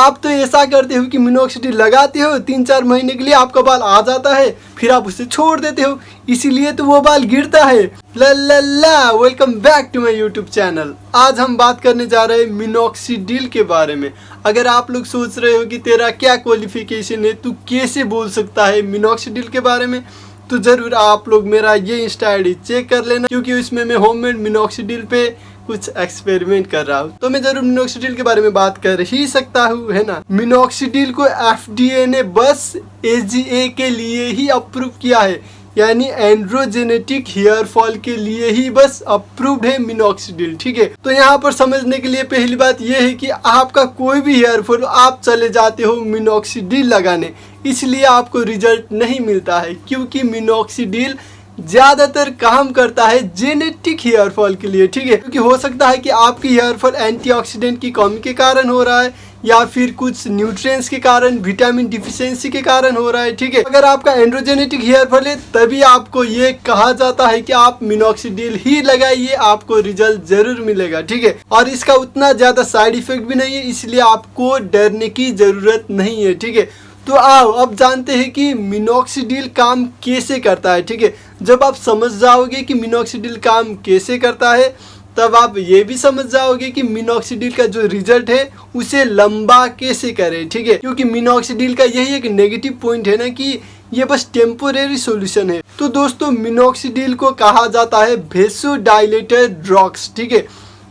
आप तो ऐसा करते हो कि मिनोक्सिडिल लगाते हो, 3-4 महीने के लिए आपका बाल आ जाता है, फिर आप उसे छोड़ देते हो, इसीलिए तो वो बाल गिरता है। ला welcome back to my YouTube channel. आज हम बात करने जा रहे हैं मिनोक्सिडिल के बारे में। अगर आप लोग सोच रहे हो कि तेरा क्या क्वालिफिकेशन है, तू कैसे बोल सकता है मिनोक्सिडिल के बारे में, तो ज़रूर आप लोग मेरा ये इंस्टा आईडी चेक कर लेना, क्योंकि उसमें मैं होममेड मिनोक्सिडिल पे कुछ एक्सपेरिमेंट कर रहा हूँ। तो मैं जरूर मिनोक्सिडिल के बारे में बात कर ही सकता हूँ, है ना। मिनोक्सिडिल को एफडीए ने बस एजीए के लिए ही अप्रूव किया है, यानी एंड्रोजेनेटिक हेयर फॉल के लिए ही बस अप्रूव्ड है मिनोक्सिडिल, ठीक है। तो यहाँ पर समझने के लिए पहली बात यह है कि आपका कोई भी हेयर फॉल आप चले जाते हो मिनोक्सिडिल लगाने, इसलिए आपको रिजल्ट नहीं मिलता है, क्योंकि मिनोक्सिडिल ज़्यादातर काम करता है जेनेटिक हेयर फॉल के लिए, ठीक है। क्योंकि हो सकता है कि आपकी हेयर फॉल एंटीऑक्सीडेंट की कमी के कारण हो रहा है, या फिर कुछ न्यूट्रिएंट्स के कारण, विटामिन डिफिशियंसी के कारण हो रहा है, ठीक है। अगर आपका एंड्रोजेनेटिक हेयर फॉल है, तभी आपको ये कहा जाता है कि आप मिनोक्सिडिल ही लगाइए, आपको रिजल्ट जरूर मिलेगा, ठीक है। और इसका उतना ज़्यादा साइड इफेक्ट भी नहीं है, इसलिए आपको डरने की ज़रूरत नहीं है, ठीक है। तो आओ अब जानते हैं कि मिनोक्सिडिल काम कैसे करता है, ठीक है। जब आप समझ जाओगे कि मिनोक्सिडिल काम कैसे करता है, तब आप ये भी समझ जाओगे कि मिनोक्सिडिल का जो रिजल्ट है उसे लंबा कैसे करें, ठीक है। क्योंकि मिनोक्सिडिल का यही एक नेगेटिव पॉइंट है ना, कि ये बस टेम्पोरेरी सॉल्यूशन है। तो दोस्तों, मिनोक्सिडिल को कहा जाता है वेसोडाइलेटर ड्रग्स, ठीक है।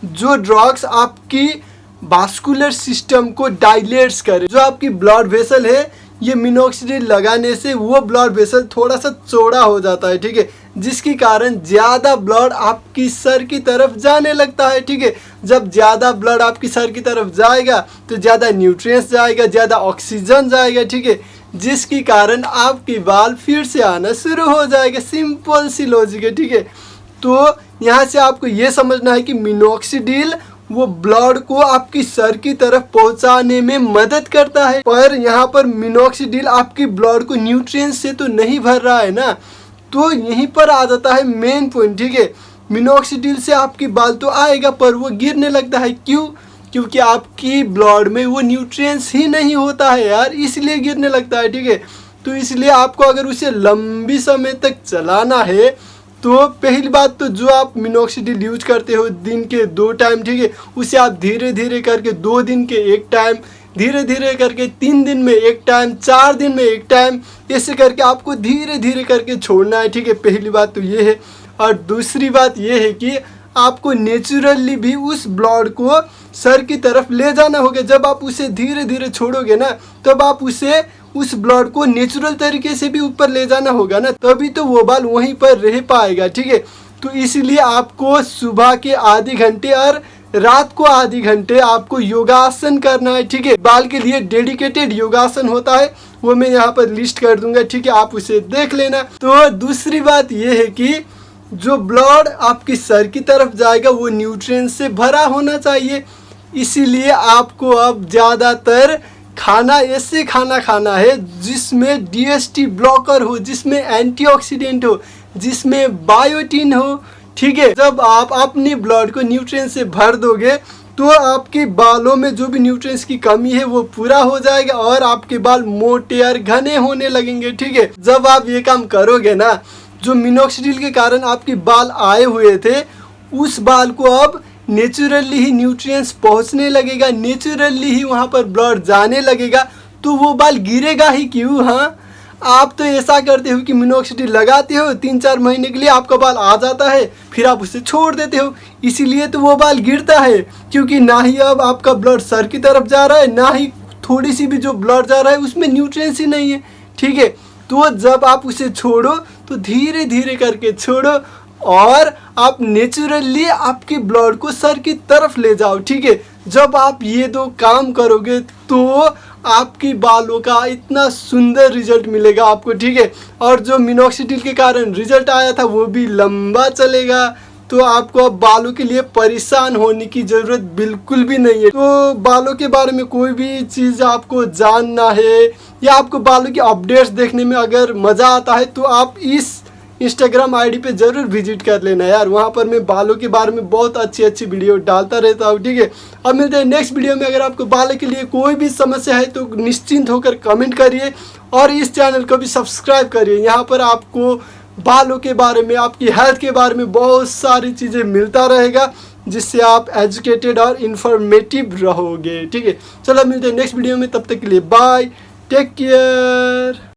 जो ड्रग्स आपकी वास्कुलर सिस्टम को डायलेट्स करे, जो आपकी ब्लड वेसल है, ये मिनोक्सिडिल लगाने से वो ब्लड वेसल थोड़ा सा चौड़ा हो जाता है, ठीक है, जिसके कारण ज़्यादा ब्लड आपकी सर की तरफ जाने लगता है, ठीक है। जब ज़्यादा ब्लड आपकी सर की तरफ जाएगा तो ज़्यादा न्यूट्रिएंट्स जाएगा, ज़्यादा ऑक्सीजन जाएगा, ठीक है, जिसके कारण आपके बाल फिर से आना शुरू हो जाएगा। सिंपल सी लॉजिक है, ठीक है। तो यहाँ से आपको ये समझना है कि मिनोक्सिडिल वो ब्लड को आपकी सर की तरफ पहुंचाने में मदद करता है, पर यहाँ पर मिनोक्सिडिल आपकी ब्लड को न्यूट्रिएंट्स से तो नहीं भर रहा है ना। तो यहीं पर आ जाता है मेन पॉइंट, ठीक है। मिनोक्सिडिल से आपकी बाल तो आएगा, पर वो गिरने लगता है। क्यों? क्योंकि आपकी ब्लड में वो न्यूट्रिएंट्स ही नहीं होता है यार, इसलिए गिरने लगता है, ठीक है। तो इसलिए आपको अगर उसे लंबी समय तक चलाना है, तो पहली बात तो जो आप मिनोक्सिडिल यूज करते हो दिन के 2 टाइम, ठीक है, उसे आप धीरे धीरे करके 2 दिन के 1 टाइम, धीरे धीरे करके 3 दिन में 1 टाइम, 4 दिन में 1 टाइम, ऐसे करके आपको धीरे धीरे करके छोड़ना है, ठीक है। पहली बात तो ये है। और दूसरी बात ये है कि आपको नेचुरली भी उस ब्लड को सर की तरफ ले जाना होगा। जब आप उसे धीरे धीरे छोड़ोगे ना, तब आप उस ब्लड को नेचुरल तरीके से भी ऊपर ले जाना होगा ना, तभी तो वो बाल वहीं पर रह पाएगा, ठीक है। तो इसलिए आपको सुबह के आधे घंटे और रात को आधे घंटे आपको योगासन करना है, ठीक है। बाल के लिए डेडिकेटेड योगासन होता है, वो मैं यहाँ पर लिस्ट कर दूंगा, ठीक है, आप उसे देख लेना। तो दूसरी बात ये है कि जो ब्लड आपकी सर की तरफ जाएगा वो न्यूट्रिएंट से भरा होना चाहिए, इसीलिए आपको अब ज़्यादातर खाना ऐसे खाना है जिसमें डीएसटी ब्लॉकर हो, जिसमें एंटीऑक्सीडेंट हो, जिसमें बायोटिन हो, ठीक है। जब आप अपनी ब्लड को न्यूट्रिएंट से भर दोगे, तो आपके बालों में जो भी न्यूट्रिएंट्स की कमी है वो पूरा हो जाएगा और आपके बाल मोटे और घने होने लगेंगे, ठीक है। जब आप ये काम करोगे ना, जो मिनोक्सिडिल के कारण आपके बाल आए हुए थे, उस बाल को अब नेचुरली ही न्यूट्रिएंट्स पहुंचने लगेगा, नेचुरली ही वहां पर ब्लड जाने लगेगा, तो वो बाल गिरेगा ही क्यों। हाँ, आप तो ऐसा करते हो कि मिनोक्सिडिल लगाते हो, 3-4 महीने के लिए आपका बाल आ जाता है, फिर आप उसे छोड़ देते हो, इसीलिए तो वो बाल गिरता है। क्योंकि ना ही अब आपका ब्लड सर की तरफ जा रहा है, ना ही थोड़ी सी भी जो ब्लड जा रहा है उसमें न्यूट्रिएंट्स ही नहीं है, ठीक है। तो जब आप उसे छोड़ो तो धीरे धीरे करके छोड़ो और आप नेचुरली आपकी ब्लड को सर की तरफ ले जाओ, ठीक है। जब आप ये 2 काम करोगे तो आपकी बालों का इतना सुंदर रिजल्ट मिलेगा आपको, ठीक है। और जो मिनोक्सिडिल के कारण रिजल्ट आया था वो भी लंबा चलेगा, तो आपको अब बालों के लिए परेशान होने की ज़रूरत बिल्कुल भी नहीं है। तो बालों के बारे में कोई भी चीज़ आपको जानना है या आपको बालों की अपडेट्स देखने में अगर मज़ा आता है, तो आप इस इंस्टाग्राम आईडी पे ज़रूर विजिट कर लेना यार, वहाँ पर मैं बालों के बारे में बहुत अच्छी अच्छी वीडियो डालता रहता हूँ, ठीक है। अब मिलते हैं नेक्स्ट वीडियो में। अगर आपको बालों के लिए कोई भी समस्या है तो निश्चिंत होकर कमेंट करिए और इस चैनल को भी सब्सक्राइब करिए। यहाँ पर आपको बालों के बारे में, आपकी हेल्थ के बारे में बहुत सारी चीज़ें मिलता रहेगा, जिससे आप एजुकेटेड और इन्फॉर्मेटिव रहोगे, ठीक है। चलो मिलते हैं नेक्स्ट वीडियो में, तब तक के लिए बाय, टेक केयर।